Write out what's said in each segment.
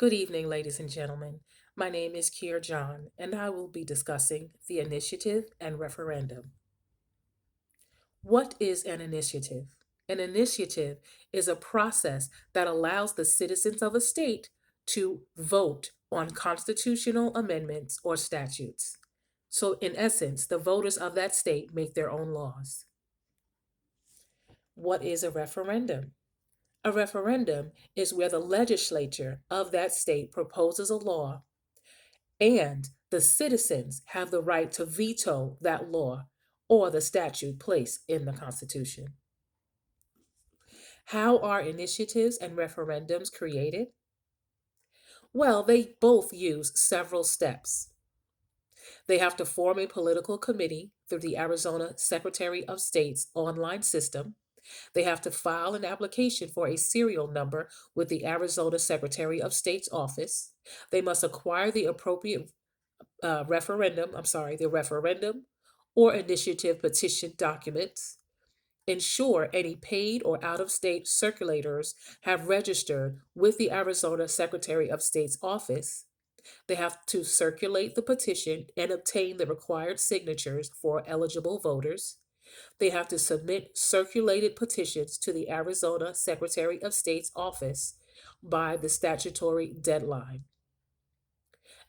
Good evening, ladies and gentlemen. My name is Kier John, and I will be discussing the initiative and referendum. What is an initiative? An initiative is a process that allows the citizens of a state to vote on constitutional amendments or statutes. So, in essence, the voters of that state make their own laws. What is a referendum? A referendum is where the legislature of that state proposes a law and the citizens have the right to veto that law or the statute placed in the Constitution. How are initiatives and referendums created? Well, they both use several steps. They have to form a political committee through the Arizona Secretary of State's online system. They have to file an application for a serial number with the Arizona Secretary of State's office. They must acquire the appropriate the referendum or initiative petition documents, ensure any paid or out of state circulators have registered with the Arizona Secretary of State's office. They have to circulate the petition and obtain the required signatures for eligible voters. They have to submit circulated petitions to the Arizona Secretary of State's office by the statutory deadline.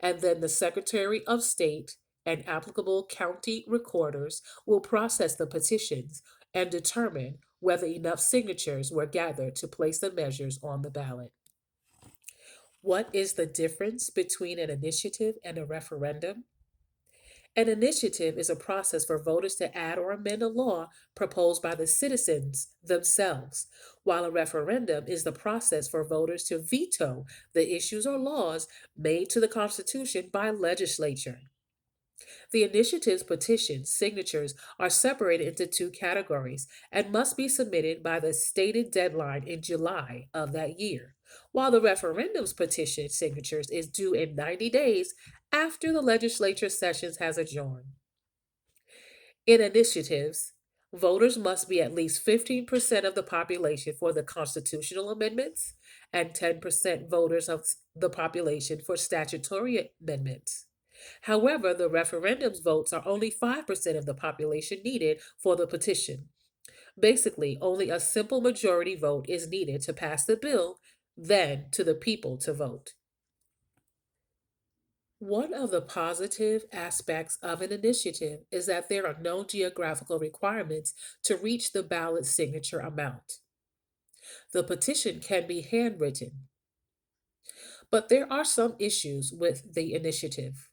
And then the Secretary of State and applicable county recorders will process the petitions and determine whether enough signatures were gathered to place the measures on the ballot. What is the difference between an initiative and a referendum? An initiative is a process for voters to add or amend a law proposed by the citizens themselves, while a referendum is the process for voters to veto the issues or laws made to the Constitution by legislature. The initiative's petitions, signatures are separated into two categories and must be submitted by the stated deadline in July of that year, while the referendum's petition signatures is due in 90 days after the legislature sessions has adjourned. In initiatives, voters must be at least 15% of the population for the constitutional amendments and 10% voters of the population for statutory amendments. However, the referendum's votes are only 5% of the population needed for the petition. Basically, only a simple majority vote is needed to pass the bill, then to the people to vote. One of the positive aspects of an initiative is that there are no geographical requirements to reach the ballot signature amount. The petition can be handwritten, but there are some issues with the initiative.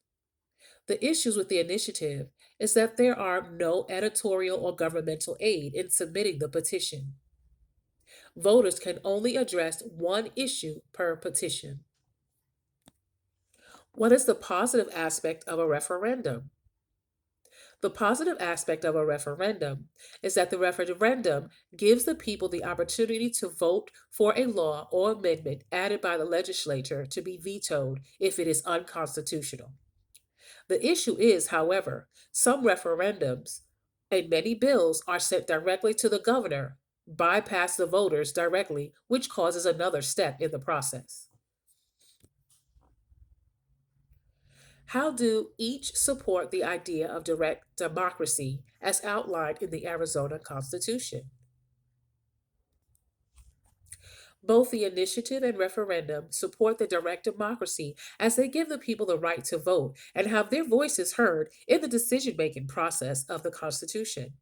The issues with the initiative is that there are no editorial or governmental aid in submitting the petition. Voters can only address one issue per petition. What is the positive aspect of a referendum? The positive aspect of a referendum is that the referendum gives the people the opportunity to vote for a law or amendment added by the legislature to be vetoed if it is unconstitutional. The issue is, however, some referendums and many bills are sent directly to the governor, bypass the voters directly, which causes another step in the process. How do each support the idea of direct democracy as outlined in the Arizona Constitution? Both the initiative and referendum support the direct democracy as they give the people the right to vote and have their voices heard in the decision making process of the Constitution.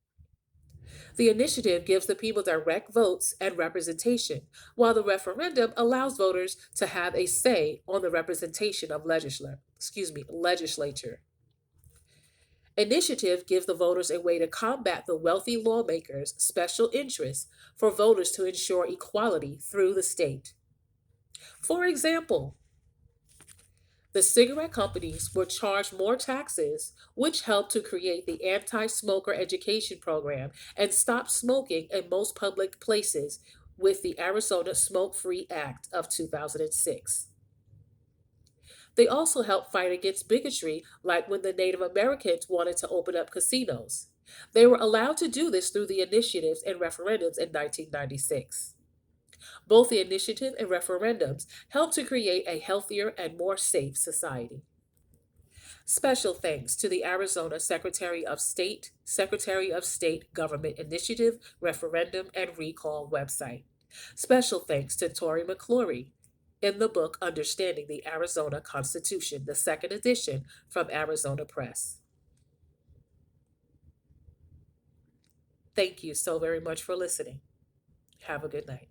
The initiative gives the people direct votes and representation, while the referendum allows voters to have a say on the representation of legislature. Initiative gives the voters a way to combat the wealthy lawmakers' special interests for voters to ensure equality through the state. For example, the cigarette companies were charged more taxes, which helped to create the anti smoker education program and stop smoking in most public places with the Arizona Smoke Free Act of 2006. They also helped fight against bigotry, like when the Native Americans wanted to open up casinos. They were allowed to do this through the initiatives and referendums in 1996. Both the initiative and referendums help to create a healthier and more safe society. Special thanks to the Arizona Secretary of State Government Initiative, Referendum, and Recall website. Special thanks to Tori McClory in the book Understanding the Arizona Constitution, the second edition from Arizona Press. Thank you so very much for listening. Have a good night.